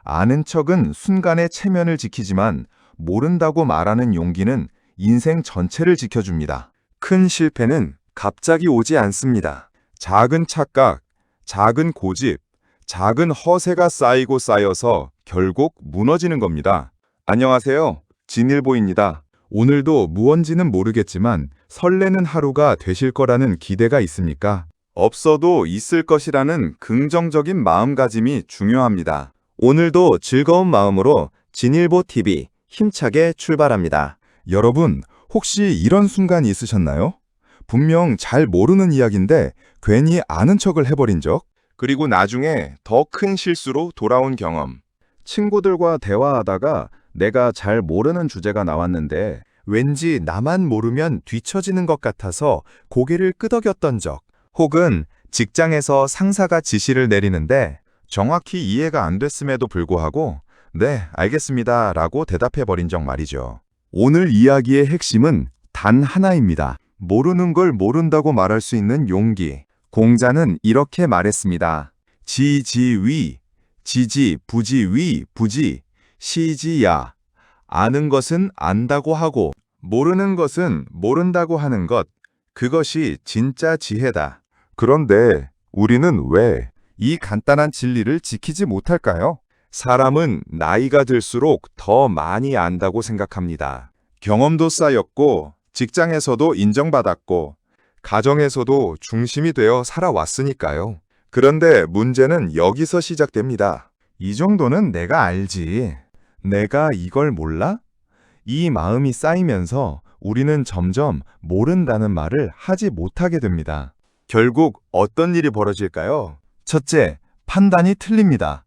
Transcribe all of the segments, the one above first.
아는 척은 순간의 체면을 지키지만 모른다고 말하는 용기는 인생 전체를 지켜줍니다. 큰 실패는 갑자기 오지 않습니다. 작은 착각, 작은 고집, 작은 허세가 쌓이고 쌓여서 결국 무너지는 겁니다. 안녕하세요. 진일보입니다. 오늘도 무언지는 모르겠지만 설레는 하루가 되실 거라는 기대가 있습니까? 없어도 있을 것이라는 긍정적인 마음가짐이 중요합니다. 오늘도 즐거운 마음으로 진일보TV 힘차게 출발합니다. 여러분, 혹시 이런 순간이 있으셨나요? 분명 잘 모르는 이야기인데 괜히 아는 척을 해버린 적? 그리고 나중에 더 큰 실수로 돌아온 경험. 친구들과 대화하다가 내가 잘 모르는 주제가 나왔는데 왠지 나만 모르면 뒤처지는 것 같아서 고개를 끄덕였던 적. 혹은 직장에서 상사가 지시를 내리는데 정확히 이해가 안 됐음에도 불구하고 네, 알겠습니다 라고 대답해버린 적 말이죠. 오늘 이야기의 핵심은 단 하나입니다. 모르는 걸 모른다고 말할 수 있는 용기. 공자는 이렇게 말했습니다. 지지위, 지지, 부지위, 부지, 시지야. 아는 것은 안다고 하고 모르는 것은 모른다고 하는 것. 그것이 진짜 지혜다. 그런데 우리는 왜 이 간단한 진리를 지키지 못할까요? 사람은 나이가 들수록 더 많이 안다고 생각합니다. 경험도 쌓였고, 직장에서도 인정받았고, 가정에서도 중심이 되어 살아왔으니까요. 그런데 문제는 여기서 시작됩니다. 이 정도는 내가 알지. 내가 이걸 몰라? 이 마음이 쌓이면서 우리는 점점 모른다는 말을 하지 못하게 됩니다. 결국 어떤 일이 벌어질까요? 첫째, 판단이 틀립니다.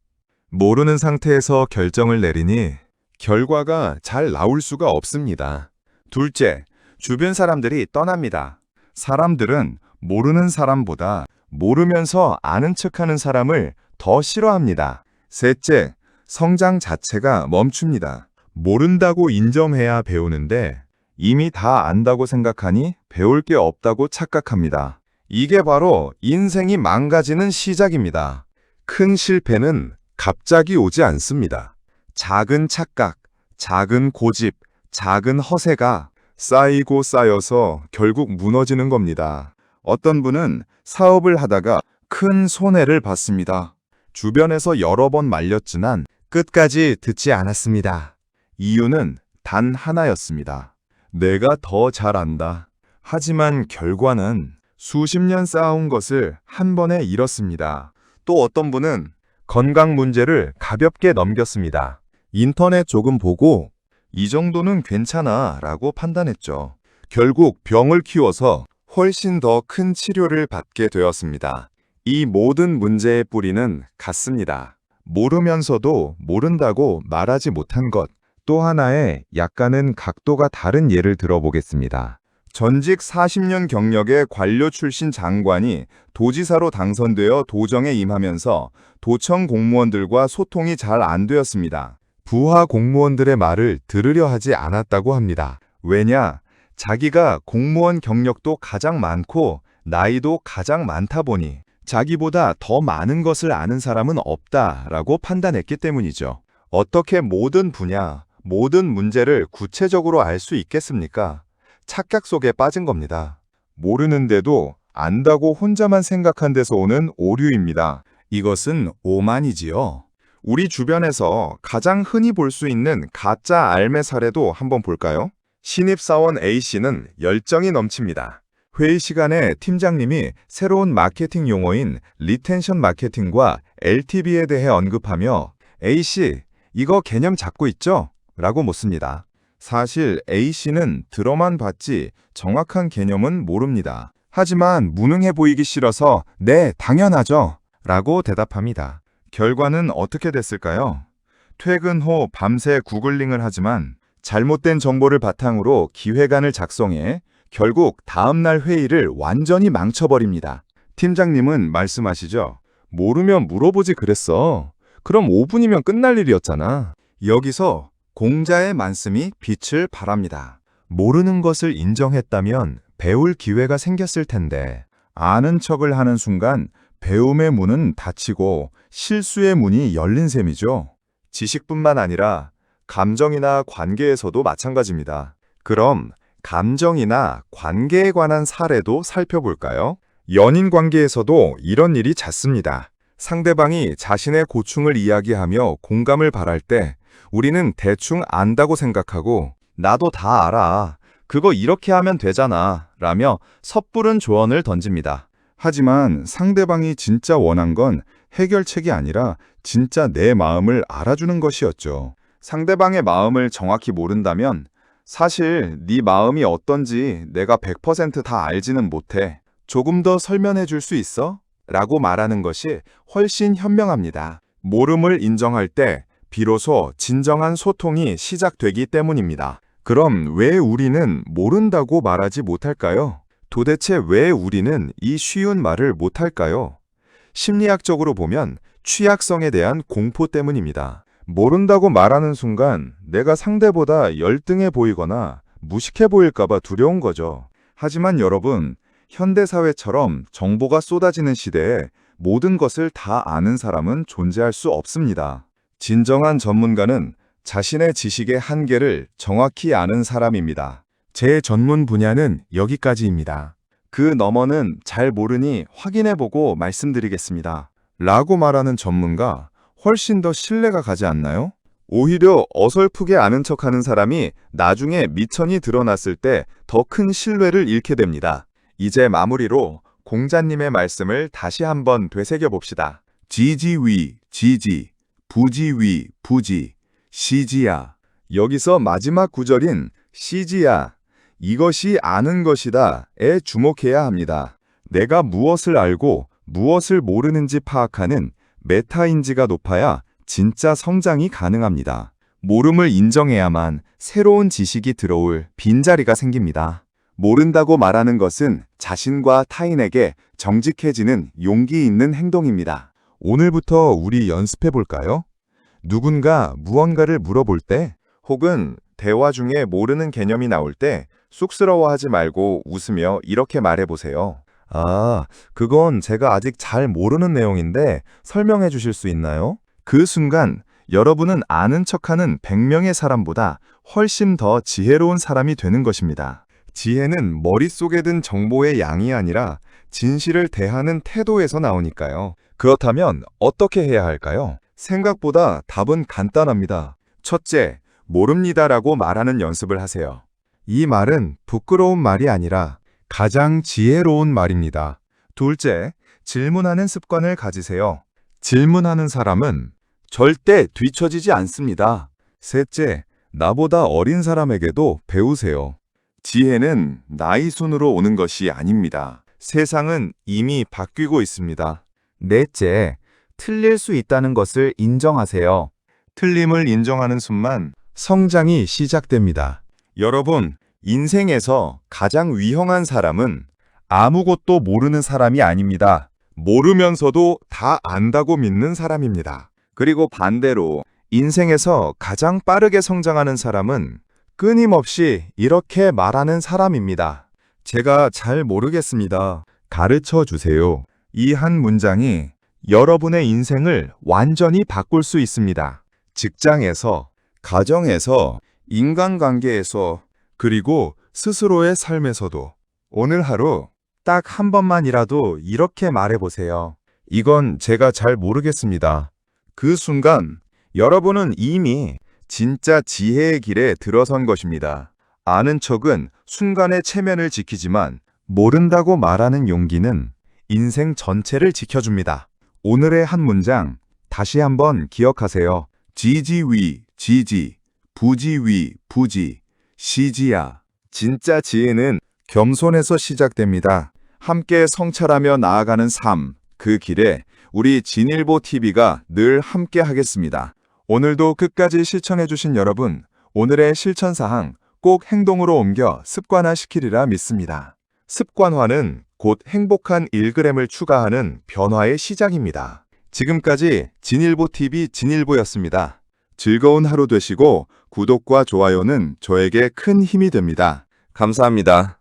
모르는 상태에서 결정을 내리니 결과가 잘 나올 수가 없습니다. 둘째, 주변 사람들이 떠납니다. 사람들은 모르는 사람보다 모르면서 아는 척하는 사람을 더 싫어합니다. 셋째, 성장 자체가 멈춥니다. 모른다고 인정해야 배우는데 이미 다 안다고 생각하니 배울 게 없다고 착각합니다. 이게 바로 인생이 망가지는 시작입니다. 큰 실패는 갑자기 오지 않습니다. 작은 착각, 작은 고집, 작은 허세가 쌓이고 쌓여서 결국 무너지는 겁니다. 어떤 분은 사업을 하다가 큰 손해를 봤습니다. 주변에서 여러 번 말렸지만 끝까지 듣지 않았습니다. 이유는 단 하나였습니다. 내가 더 잘 안다. 하지만 결과는 수십 년 쌓아온 것을 한 번에 잃었습니다. 또 어떤 분은 건강 문제를 가볍게 넘겼습니다. 인터넷 조금 보고 이 정도는 괜찮아 라고 판단했죠. 결국 병을 키워서 훨씬 더 큰 치료를 받게 되었습니다. 이 모든 문제의 뿌리는 같습니다. 모르면서도 모른다고 말하지 못한 것. 또 하나의 약간은 각도가 다른 예를 들어보겠습니다. 전직 40년 경력의 관료 출신 장관이 도지사로 당선되어 도정에 임하면서 도청 공무원들과 소통이 잘 안 되었습니다. 부하 공무원들의 말을 들으려 하지 않았다고 합니다. 왜냐? 자기가 공무원 경력도 가장 많고 나이도 가장 많다 보니 자기보다 더 많은 것을 아는 사람은 없다라고 판단했기 때문이죠. 어떻게 모든 분야, 모든 문제를 구체적으로 알 수 있겠습니까? 착각 속에 빠진 겁니다. 모르는데도 안다고 혼자만 생각한 데서 오는 오류입니다. 이것은 오만이지요. 우리 주변에서 가장 흔히 볼 수 있는 가짜 알매 사례도 한번 볼까요? 신입사원 A씨는 열정이 넘칩니다. 회의 시간에 팀장님이 새로운 마케팅 용어인 리텐션 마케팅과 LTV에 대해 언급하며 A씨, 이거 개념 잡고 있죠? 라고 묻습니다. 사실 A씨는 들어만 봤지 정확한 개념은 모릅니다. 하지만 무능해 보이기 싫어서 네, 당연하죠. 라고 대답합니다. 결과는 어떻게 됐을까요? 퇴근 후 밤새 구글링을 하지만 잘못된 정보를 바탕으로 기획안을 작성해 결국 다음날 회의를 완전히 망쳐버립니다. 팀장님은 말씀하시죠. 모르면 물어보지 그랬어. 그럼 5분이면 끝날 일이었잖아. 여기서 공자의 말씀이 빛을 발합니다. 모르는 것을 인정했다면 배울 기회가 생겼을 텐데 아는 척을 하는 순간 배움의 문은 닫히고 실수의 문이 열린 셈이죠. 지식뿐만 아니라 감정이나 관계에서도 마찬가지입니다. 그럼 감정이나 관계에 관한 사례도 살펴볼까요? 연인 관계에서도 이런 일이 잦습니다. 상대방이 자신의 고충을 이야기하며 공감을 바랄 때 우리는 대충 안다고 생각하고 나도 다 알아. 그거 이렇게 하면 되잖아. 라며 섣부른 조언을 던집니다. 하지만 상대방이 진짜 원한 건 해결책이 아니라 진짜 내 마음을 알아주는 것이었죠. 상대방의 마음을 정확히 모른다면 사실 네 마음이 어떤지 내가 100%다 알지는 못해. 조금 더 설명해 줄 수 있어? 라고 말하는 것이 훨씬 현명합니다. 모름을 인정할 때 비로소 진정한 소통이 시작되기 때문입니다. 그럼 왜 우리는 모른다고 말하지 못할까요? 도대체 왜 우리는 이 쉬운 말을 못할까요? 심리학적으로 보면 취약성에 대한 공포 때문입니다. 모른다고 말하는 순간 내가 상대보다 열등해 보이거나 무식해 보일까봐 두려운 거죠. 하지만 여러분, 현대사회처럼 정보가 쏟아지는 시대에 모든 것을 다 아는 사람은 존재할 수 없습니다. 진정한 전문가는 자신의 지식의 한계를 정확히 아는 사람입니다. 제 전문 분야는 여기까지입니다. 그 너머는 잘 모르니 확인해보고 말씀드리겠습니다. 라고 말하는 전문가, 훨씬 더 신뢰가 가지 않나요? 오히려 어설프게 아는 척하는 사람이 나중에 미천이 드러났을 때 더 큰 신뢰를 잃게 됩니다. 이제 마무리로 공자님의 말씀을 다시 한번 되새겨봅시다. 지지위, 지지, 부지위, 부지, 시지야. 여기서 마지막 구절인 시지야, 이것이 아는 것이다에 주목해야 합니다. 내가 무엇을 알고 무엇을 모르는지 파악하는 메타인지가 높아야 진짜 성장이 가능합니다. 모름을 인정해야만 새로운 지식이 들어올 빈자리가 생깁니다. 모른다고 말하는 것은 자신과 타인에게 정직해지는 용기 있는 행동입니다. 오늘부터 우리 연습해 볼까요? 누군가 무언가를 물어볼 때 혹은 대화 중에 모르는 개념이 나올 때 쑥스러워하지 말고 웃으며 이렇게 말해보세요. 아, 그건 제가 아직 잘 모르는 내용인데 설명해 주실 수 있나요? 그 순간 여러분은 아는 척하는 100명의 사람보다 훨씬 더 지혜로운 사람이 되는 것입니다. 지혜는 머릿속에 든 정보의 양이 아니라 진실을 대하는 태도에서 나오니까요. 그렇다면 어떻게 해야 할까요? 생각보다 답은 간단합니다. 첫째, 모릅니다라고 말하는 연습을 하세요. 이 말은 부끄러운 말이 아니라 가장 지혜로운 말입니다. 둘째, 질문하는 습관을 가지세요. 질문하는 사람은 절대 뒤처지지 않습니다. 셋째, 나보다 어린 사람에게도 배우세요. 지혜는 나이 순으로 오는 것이 아닙니다. 세상은 이미 바뀌고 있습니다. 넷째, 틀릴 수 있다는 것을 인정하세요. 틀림을 인정하는 순간 성장이 시작됩니다. 여러분, 인생에서 가장 위험한 사람은 아무것도 모르는 사람이 아닙니다. 모르면서도 다 안다고 믿는 사람입니다. 그리고 반대로 인생에서 가장 빠르게 성장하는 사람은 끊임없이 이렇게 말하는 사람입니다. 제가 잘 모르겠습니다. 가르쳐 주세요. 이 한 문장이 여러분의 인생을 완전히 바꿀 수 있습니다. 직장에서, 가정에서, 인간관계에서, 그리고 스스로의 삶에서도 오늘 하루 딱 한 번만이라도 이렇게 말해보세요. 이건 제가 잘 모르겠습니다. 그 순간 여러분은 이미 진짜 지혜의 길에 들어선 것입니다. 아는 척은 순간의 체면을 지키지만 모른다고 말하는 용기는 인생 전체를 지켜줍니다. 오늘의 한 문장 다시 한번 기억하세요. 지지위, 지지, 부지위, 부지, 시지야. 진짜 지혜는 겸손에서 시작됩니다. 함께 성찰하며 나아가는 삶, 그 길에 우리 진일보 TV가 늘 함께 하겠습니다. 오늘도 끝까지 시청해주신 여러분, 오늘의 실천사항 꼭 행동으로 옮겨 습관화시키리라 믿습니다. 습관화는 곧 행복한 1g을 추가하는 변화의 시작입니다. 지금까지 진일보TV 진일보였습니다. 즐거운 하루 되시고 구독과 좋아요는 저에게 큰 힘이 됩니다. 감사합니다.